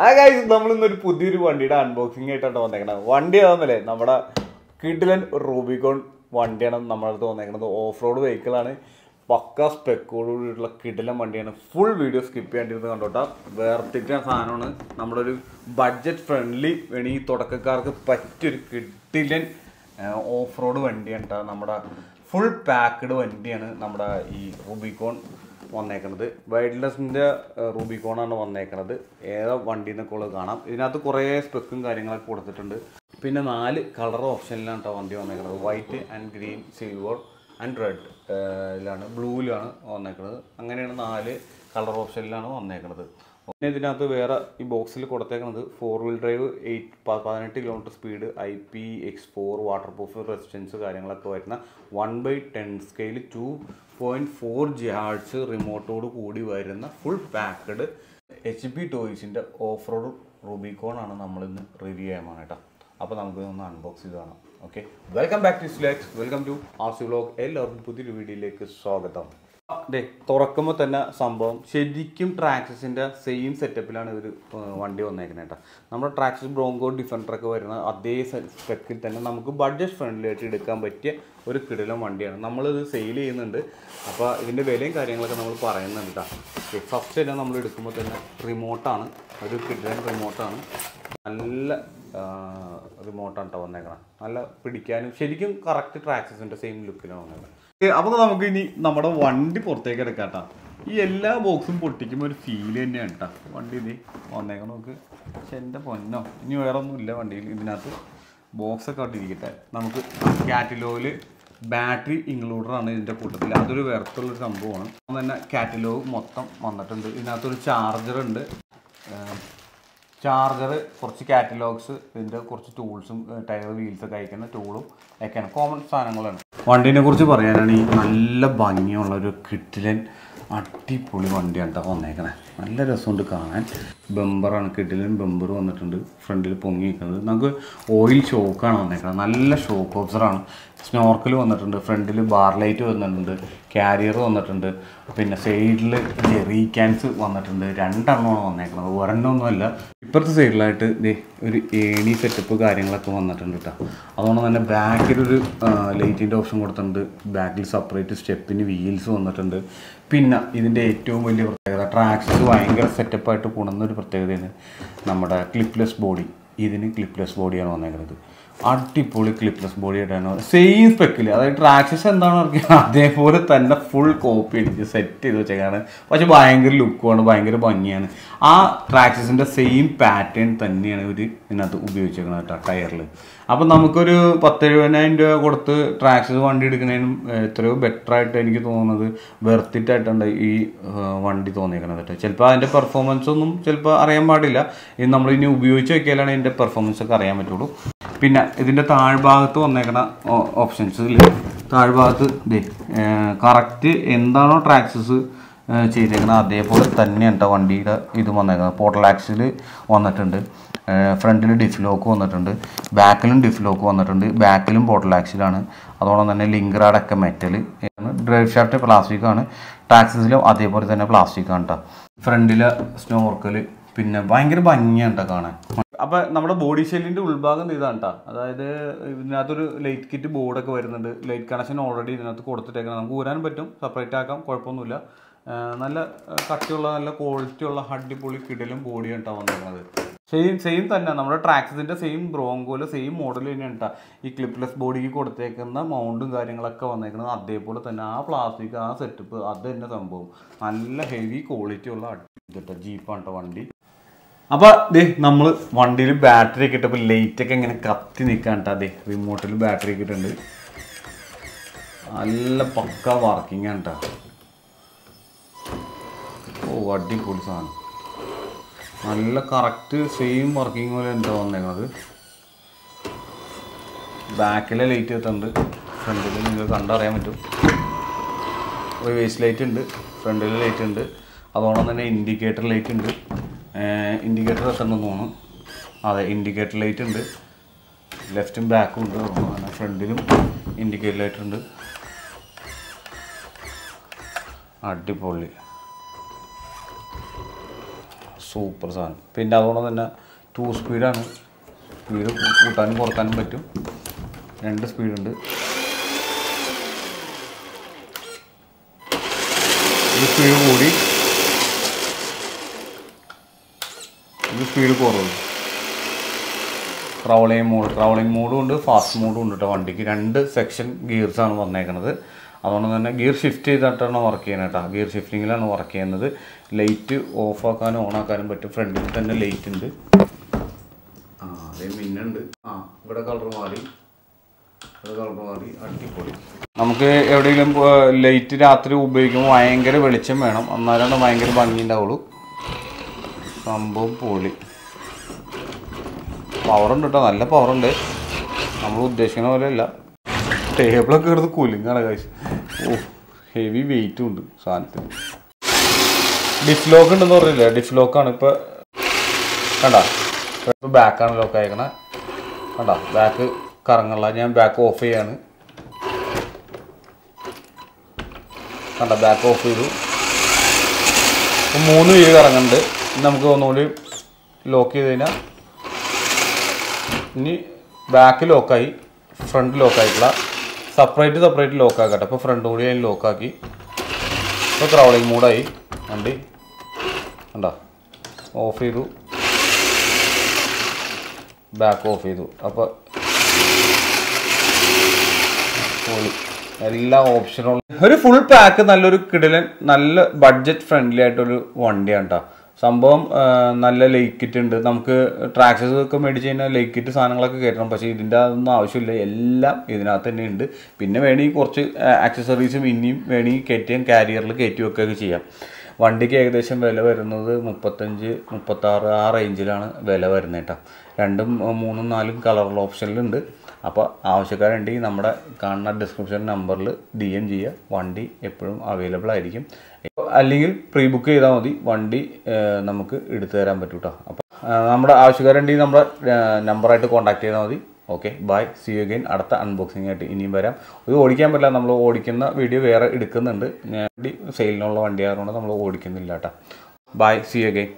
ആ ഗൈസ് നമ്മളിന്നൊരു പുതിയൊരു വണ്ടിയുടെ അൺബോക്സിംഗ് ആയിട്ടാണ് വന്നേക്കണത്. വണ്ടി ആവുന്നല്ലേ നമ്മുടെ കിഡിലൻ റൂബിക്കോൺ വണ്ടിയാണ് നമ്മുടെ അടുത്ത് വന്നേക്കുന്നത്. ഓഫ് റോഡ് വെഹിക്കിളാണ്, പക്ക സ്പെക്കോടുകൂടിയിട്ടുള്ള കിഡിലൻ വണ്ടിയാണ്. ഫുൾ വീഡിയോ സ്കിപ്പ് ചെയ്യേണ്ടിരുന്നത് കണ്ടോട്ടാ. വേർത്തിക്കുന്ന സാധനമാണ്. നമ്മുടെ ഒരു ബഡ്ജറ്റ് ഫ്രണ്ട്ലി വേണമെങ്കിൽ തുടക്കക്കാർക്ക് പറ്റിയൊരു കിഡിലൻ ഓഫ് റോഡ് വണ്ടിയാണ് കേട്ടോ. നമ്മുടെ ഫുൾ പാക്ക്ഡ് വണ്ടിയാണ് നമ്മുടെ ഈ റൂബിക്കോൺ വന്നേക്കണത്. വൈൽഡ്ലെസ്സിൻ്റെ റൂബിക്കോണാണ് വന്നേക്കണത്. ഏതാ വണ്ടി എന്നൊക്കെ ഉള്ളത് കാണാം. ഇതിനകത്ത് കുറേ സ്പെക്കും കാര്യങ്ങളൊക്കെ കൊടുത്തിട്ടുണ്ട്. പിന്നെ 4 കളർ ഓപ്ഷനിലാണ് കേട്ടോ വണ്ടി വന്നേക്കണത്. White and green, silver and red ഇതിലാണ്, ബ്ലൂവിലാണ് വന്നേക്കുന്നത്. അങ്ങനെയാണ് 4 കളർ ഓപ്ഷനിലാണ് വന്നേക്കുന്നത്. പിന്നെ ഇതിനകത്ത് വേറെ ഈ ബോക്സിൽ കൊടുത്തേക്കുന്നത് 4 wheel drive 18 kilometre speed, IPX4 water proof resistance കാര്യങ്ങളൊക്കെ വരുന്ന 1/10 സ്കെയിൽ 2.4 GHz റിമോട്ടോട് കൂടി വരുന്ന ഫുൾ പാക്ക്ഡ് HP ടോയ്സിൻ്റെ ഓഫ് റോഡ് റൂബിക്കോൺ ആണ് നമ്മളിന്ന് റിവ്യൂ ചെയ്യാൻ കേട്ടോ. അപ്പോൾ നമുക്ക് ഒന്ന് അൺബോക്സ് ചെയ്ത് കാണാം. Okay, welcome back to Slex, welcome to RC vlog. എല്ലാവർക്കും പുതിയൊരു വീഡിയോയിലേക്ക് സ്വാഗതം. അതെ, തുറക്കുമ്പോൾ തന്നെ സംഭവം ശരിക്കും ട്രാക്സിൻ്റെ സെയിം സെറ്റപ്പിലാണ് ഒരു വണ്ടി വന്നേക്കുന്നത് കേട്ടോ. നമ്മുടെ ട്രാക്സിസ് ബ്രോങ്കോ ഡിഫൻഡറൊക്കെ വരുന്ന അതേ സ്പെക്കിൽ തന്നെ നമുക്ക് ബഡ്ജറ്റ് ഫ്രണ്ട്ലി ആയിട്ട് എടുക്കാൻ പറ്റിയ ഒരു കിടിലൻ വണ്ടിയാണ്. നമ്മളിത് സെയിൽ ചെയ്യുന്നുണ്ട്. അപ്പോൾ ഇതിൻ്റെ വിലയും കാര്യങ്ങളൊക്കെ നമ്മൾ പറയുന്നുണ്ട് കേട്ടോ. ഫസ്റ്റ് തന്നെ നമ്മൾ എടുക്കുമ്പോൾ തന്നെ റിമോട്ടാണ്, ഒരു കിടിലൻ റിമോട്ടാണ്. നല്ല റിമോട്ടാണ് കേട്ടോ വന്നേക്കണം. നല്ല പിടിക്കാനും ശരിക്കും കറക്റ്റ് ട്രാക്സിൻ്റെ സെയിം ലുക്കിലാണ് വന്നേക്കുന്നത്. അപ്പോൾ നമുക്ക് ഇനി നമ്മുടെ വണ്ടി പുറത്തേക്ക് എടുക്കാം കേട്ടോ. ഈ എല്ലാ ബോക്സും പൊട്ടിക്കുമ്പോൾ ഒരു ഫീൽ തന്നെയാണ് കേട്ടോ. വണ്ടി ഇത് വന്നേക്കണം നമുക്ക്. പക്ഷെ എൻ്റെ പൊന്നോ, ഇനി വേറെ ഒന്നുമില്ല വണ്ടിയിൽ. ഇതിനകത്ത് ബോക്സൊക്കെ ഇട്ടിരിക്കട്ടെ. നമുക്ക് കാറ്റലോഗിൽ ബാറ്ററി ഇൻക്ലൂഡറാണ് ഇതിൻ്റെ കൂട്ടത്തിൽ. അതൊരു വേർത്തുള്ളൊരു സംഭവമാണ്. അതുകൊണ്ട് തന്നെ കാറ്റലോഗ് മൊത്തം വന്നിട്ടുണ്ട്. ഇതിനകത്തൊരു ചാർജറുണ്ട്. ചാർജറ്, കുറച്ച് കാറ്റലോഗ്സ്, ഇതിൻ്റെ കുറച്ച് ടൂൾസും ടയർ വീൽസൊക്കെ അയക്കുന്ന ടൂളും ഒക്കെയാണ് കോമൺ സാധനങ്ങളാണ്. വണ്ടീനെ കുറിച്ച് പറയാനാണെങ്കിൽ നല്ല ഭംഗിയുള്ളൊരു കിഡിലൻ അടിപൊളി വണ്ടിയാണ് കേട്ടോ വന്നേക്കണേ. നല്ല രസമുണ്ട് കാണാൻ. ബമ്പറാണ്, കിഡിലൻ ബമ്പർ വന്നിട്ടുണ്ട്. ഫ്രണ്ടിൽ പൊങ്ങി നിൽക്കുന്നത് നമുക്ക് ഓയിൽ ഷോക്കാണ് വന്നേക്കുന്നത്. നല്ല ഷോക്ക് ഓബ്സറാണ്. സ്നോർക്കൽ വന്നിട്ടുണ്ട്. ഫ്രണ്ടിൽ ബാർ ലൈറ്റ് വന്നിട്ടുണ്ട്. കാരിയർ വന്നിട്ടുണ്ട്. പിന്നെ സൈഡിൽ ജെറി ക്യാൻസ് വന്നിട്ടുണ്ട്. 2 എണ്ണമാണ് വന്നേക്കുന്നത്, ഒരെണ്ണമൊന്നുമല്ല. ഇപ്പുറത്തെ സൈഡിലായിട്ട് ഒരു ഏണി സെറ്റപ്പ് കാര്യങ്ങളൊക്കെ വന്നിട്ടുണ്ട് കേട്ടോ. അതുകൊണ്ട് തന്നെ ബാക്കിലൊരു ലൈറ്റിൻ്റെ ഓപ്ഷൻ കൊടുത്തിട്ടുണ്ട്. ബാക്കിൽ സെപ്പറേറ്റ് സ്റ്റെപ്പിന് വീൽസ് വന്നിട്ടുണ്ട്. പിന്നെ ഇതിൻ്റെ ഏറ്റവും വലിയ പ്രത്യേകത, ട്രാക്സിസ് ഭയങ്കര സെറ്റപ്പായിട്ട് കൂടുന്നൊരു പ്രത്യേകതയാണ് നമ്മുടെ ക്ലിപ്ലെസ് ബോഡി. ഇതിന് ക്ലിപ്ലെസ് ബോഡിയാണ് വന്നേക്കുന്നത്. അടിപൊളി ക്ലിപ്ലെസ് ബോഡി ആയിട്ടാണ് സെയിം സ്പെക്കിൽ, അതായത് ട്രാക്സിസ് എന്താണെന്ന് പറഞ്ഞാൽ അതേപോലെ തന്നെ ഫുൾ കോപ്പി അടിച്ച് സെറ്റ് ചെയ്ത് വെച്ചേക്കാണ്. പക്ഷെ ഭയങ്കര ലുക്കുമാണ്, ഭയങ്കര ഭംഗിയാണ്. ആ ട്രാക്സിസിൻ്റെ സെയിം പാറ്റേൺ തന്നെയാണ് ഇവർ ഇതിനകത്ത് ഉപയോഗിച്ചേക്കുന്നത് കേട്ടോ ടയറിൽ. അപ്പം നമുക്കൊരു 10-70,000 രൂപ കൊടുത്ത് ട്രാക്സിസ് വണ്ടി എടുക്കുന്നതിനും എത്രയോ ബെറ്ററായിട്ട് എനിക്ക് തോന്നുന്നത് വെർത്തിറ്റായിട്ടുണ്ട് ഈ വണ്ടി തോന്നിയേക്കുന്നത് കേട്ടോ. ചിലപ്പോൾ അതിൻ്റെ പെർഫോമൻസ് ഒന്നും ചിലപ്പോൾ അറിയാൻ പാടില്ല. ഇത് നമ്മളിനി ഉപയോഗിച്ച് വെക്കിയാലാണ് ഇതിൻ്റെ പെർഫോമൻസ് ഒക്കെ അറിയാൻ പറ്റുള്ളൂ. പിന്നെ ഇതിൻ്റെ താഴ്ഭാഗത്ത് വന്നേക്കുന്ന ഓപ്ഷൻസിൽ താഴ്ഭാഗത്ത് കറക്റ്റ് എന്താണോ ട്രാക്സിസ് ചെയ്തേക്കുന്നത് അതേപോലെ തന്നെയാണ് കേട്ടോ വണ്ടിയുടെ ഇത് വന്നേക്കുന്നത്. പോർട്ടൽ ആക്സിൽ വന്നിട്ടുണ്ട്. ഫ്രണ്ടിൽ ഡിഫ് ലോക്ക് വന്നിട്ടുണ്ട്. ബാക്കിലും ഡിഫ് ലോക്ക് വന്നിട്ടുണ്ട്. ബാക്കിലും പോർട്ടൽ ആക്സിലാണ്. അതോടൊപ്പം തന്നെ ലിങ്കറാടൊക്കെ മെറ്റൽ. ഡ്രൈവ് ഷാഫ്റ്റ് പ്ലാസ്റ്റിക്കാണ്. ടാക്സിസിലും അതേപോലെ തന്നെ പ്ലാസ്റ്റിക്കാണ് കേട്ടോ. ഫ്രണ്ടിലെ സ്നോർക്കൽ പിന്നെ ഭയങ്കര ഭംഗിയാണ് കേട്ടോ കാണാൻ. അപ്പോൾ നമ്മുടെ ബോഡി ഷെല്ലിൻ്റെ ഉൾഭാഗം ഇതാണ് കേട്ടോ. അതായത് ഇതിനകത്തൊരു ലൈറ്റ് കിറ്റ് ബോർഡൊക്കെ വരുന്നുണ്ട്. ലൈറ്റ് കണക്ഷൻ ഓൾറെഡി ഇതിനകത്ത് കൊടുത്തിട്ടേക്കണം. നമുക്ക് ഊരാൻ പറ്റും, സെപ്പറേറ്റ് ആക്കാം, കുഴപ്പമൊന്നുമില്ല. നല്ല കട്ടിയുള്ള നല്ല ക്വാളിറ്റിയുള്ള അടിപൊളി കിടിലും ബോഡിയാണ് കേട്ടോ വന്നിരിക്കുന്നത്. സെയിം തന്നെ നമ്മുടെ ട്രാക്സിൻ്റെ സെയിം ബ്രോങ്കോയിലെ സെയിം മോഡൽ തന്നെയാണ് കേട്ടോ ഈ ക്ലിപ്ലെസ് ബോഡിക്ക് കൊടുത്തേക്കുന്ന മൗണ്ടും കാര്യങ്ങളൊക്കെ വന്നേക്കുന്നത്. അതേപോലെ തന്നെ ആ പ്ലാസ്റ്റിക്, ആ സെറ്റപ്പ്, അത് തന്നെ സംഭവം നല്ല ഹെവി ക്വാളിറ്റി ഉള്ള കേട്ടോ ജീപ്പാണ് കേട്ടോ വണ്ടി. അപ്പോൾ നമ്മൾ വണ്ടിയിൽ ബാറ്ററി ഒക്കെ ഇട്ടപ്പോൾ ലൈറ്റൊക്കെ ഇങ്ങനെ കത്തി നിൽക്കാൻ കേട്ടോ. റിമോട്ടിൽ ബാറ്ററി ഒക്കെ ഇട്ടുണ്ട്. നല്ല പക്ക വർക്കിംഗ് ആണ് കേട്ടോ. ഓ, അടിപൊളി സാധനം. നല്ല കറക്റ്റ് സെയിം വർക്കിംഗ് പോലെ എന്താ വന്നേക്കുന്നത്. ബാക്കിലെ ലൈറ്റ് എത്തുന്നുണ്ട്. ഫ്രണ്ടിൽ നിങ്ങൾ കണ്ടറിയാൻ പറ്റും. ഒരു വേസ്റ്റ് ലൈറ്റ് ഉണ്ട്, ഫ്രണ്ടിൽ ലൈറ്റ് ഉണ്ട്. അതോടൊപ്പം തന്നെ ഇൻഡിക്കേറ്റർ ലൈറ്റ് ഉണ്ട്. ഇൻഡിക്കേറ്റർ എത്തണമെന്ന് തോന്നുന്നു. അതെ, ഇൻഡിക്കേറ്റർ ലൈറ്റ് ഉണ്ട്. ലെഫ്റ്റും ബാക്കും ഉണ്ട്. ഫ്രണ്ടിലും ഇൻഡിക്കേറ്റർ ലൈറ്റ് ഉണ്ട്. അടിപൊളി. സൂപ്പർ സാധനം. പിന്നെ അതുകൊണ്ട് തന്നെ 2 സ്പീഡാണ്. സ്പീഡ് കൂട്ടാനും കുറക്കാനും പറ്റും. 2 സ്പീഡുണ്ട്. ഇത് സ്പീഡ് കൂടി, ഇത് സ്പീഡ് കുറവ്. ക്രൗളിങ് മോഡും ഉണ്ട്, ഫാസ്റ്റ് മോഡും ഉണ്ട് കേട്ടോ. വണ്ടിക്ക് 2 സെക്ഷൻ ഗിയർസാണ് വന്നേക്കുന്നത്. അതുകൊണ്ട് തന്നെ ഗിയർ ഷിഫ്റ്റ് ചെയ്തിട്ടാണ് വർക്ക് ചെയ്യുന്നത് കേട്ടോ. ഗിയർ ഷിഫ്റ്റിങ്ങിലാണ് വർക്ക് ചെയ്യുന്നത്. ലൈറ്റ് ഓഫാക്കാനും ഓണാക്കാനും പറ്റും. ഫ്രണ്ടിൽ തന്നെ ലൈറ്റ് ഉണ്ട്. അതേ മിന്നുണ്ട്. ഇവിടെ കളർ മാറി, അടിപൊളി. നമുക്ക് എവിടെയെങ്കിലും ലൈറ്റ് രാത്രി ഉപയോഗിക്കുമ്പോൾ ഭയങ്കര വെളിച്ചം വേണം, എന്നാലാണ് ഭയങ്കര ഭംഗി ഉണ്ടാവുള്ളൂ. സംഭവം പൊളി. പവറുണ്ട് കേട്ടോ, നല്ല പവറുണ്ട്. നമ്മൾ ഉദ്ദേശിക്കുന്ന പോലെ അല്ല. ടേബിളൊക്കെ എടുത്ത് കൂലിങ്ങാണ് കാശ്. ഹെവി വെയിറ്റും ഉണ്ട് സാധനത്തിന്. ഡിഫ് ലോക്ക് ഉണ്ടെന്ന് പറഞ്ഞില്ല, ഡിഫ് ലോക്കാണ് ഇപ്പോൾ. കണ്ട, ഇപ്പോൾ ബാക്കാണ് ലോക്ക് അയക്കണേ. കണ്ട, ബാക്ക് കറങ്ങുള്ള. ഞാൻ ബാക്ക് ഓഫ് ചെയ്യാണ്. കണ്ട, ബാക്ക് ഓഫ് ചെയ്തു. ഇപ്പം 3 വീല് കറങ്ങുന്നുണ്ട്. നമുക്ക് ഒന്നുകൂടി ലോക്ക് ചെയ്ത് കഴിഞ്ഞാൽ ഇനി ബാക്ക് ലോക്കായി, ഫ്രണ്ട് ലോക്കായിട്ടില്ല. സെപ്പറേറ്റ് ലോക്കാക്കട്ടെ. അപ്പോൾ ഫ്രണ്ട് കൂടി അതിന് ലോക്കാക്കി. ഇപ്പോൾ ക്രൗളിങ് മൂഡായി വണ്ടി. കണ്ടോ, ഓഫ് ചെയ്തു, ബാക്ക് ഓഫ് ചെയ്തു. അപ്പോൾ എല്ലാ ഓപ്ഷനും ഒരു ഫുൾ പാക്ക്. നല്ലൊരു കിടിലൻ, നല്ല ബഡ്ജറ്റ് ഫ്രണ്ട്ലി ആയിട്ടൊരു വണ്ടിയാണ് കേട്ടോ. സംഭവം നല്ല ലൈക്ക് കിറ്റ് ഉണ്ട്. നമുക്ക് ട്രാക്സസ് ഒക്കെ മേടിച്ച് കഴിഞ്ഞാൽ ലൈക്ക് കിറ്റ് സാധനങ്ങളൊക്കെ കയറ്റണം. പക്ഷേ ഇതിൻ്റെ അതൊന്നും ആവശ്യമില്ല, എല്ലാം ഇതിനകത്ത് തന്നെ ഉണ്ട്. പിന്നെ വേണമെങ്കിൽ കുറച്ച് ആക്സസറീസും ഇനിയും വേണമെങ്കിൽ കയറ്റിയും കാരിയറിൽ കയറ്റി വെക്കുകയൊക്കെ ചെയ്യാം. വണ്ടിക്ക് ഏകദേശം വില വരുന്നത് 35, 36 ആ റേഞ്ചിലാണ് വില വരുന്നത് കേട്ടോ. 2, 3, 4 കളറുള്ള ഓപ്ഷനിലുണ്ട്. അപ്പോൾ ആവശ്യക്കാരുണ്ടെങ്കിൽ നമ്മുടെ കാണുന്ന ഡിസ്ക്രിപ്ഷൻ നമ്പറിൽ DM ചെയ്യുക. വണ്ടി എപ്പോഴും അവൈലബിൾ ആയിരിക്കും. അല്ലെങ്കിൽ പ്രീ ബുക്ക് ചെയ്താൽ മതി, വണ്ടി നമുക്ക് എടുത്തു തരാൻ പറ്റും കേട്ടോ. അപ്പോൾ നമ്മുടെ ആവശ്യക്കാരുണ്ടെങ്കിൽ നമ്മുടെ നമ്പറായിട്ട് കോൺടാക്ട് ചെയ്താൽ മതി. Okay, bye, see you again. അടുത്ത അൺബോക്സിംഗ് ആയിട്ട് ഇനിയും വരാം. ഇത് ഓടിക്കാൻ പറ്റില്ല, നമ്മൾ ഓടിക്കുന്ന വീഡിയോ വേറെ എടുക്കുന്നുണ്ട്. വണ്ടി സെയിലിനുള്ള വണ്ടി ആയതുകൊണ്ട് നമ്മൾ ഓടിക്കുന്നില്ല കേട്ടോ. Bye, see you again.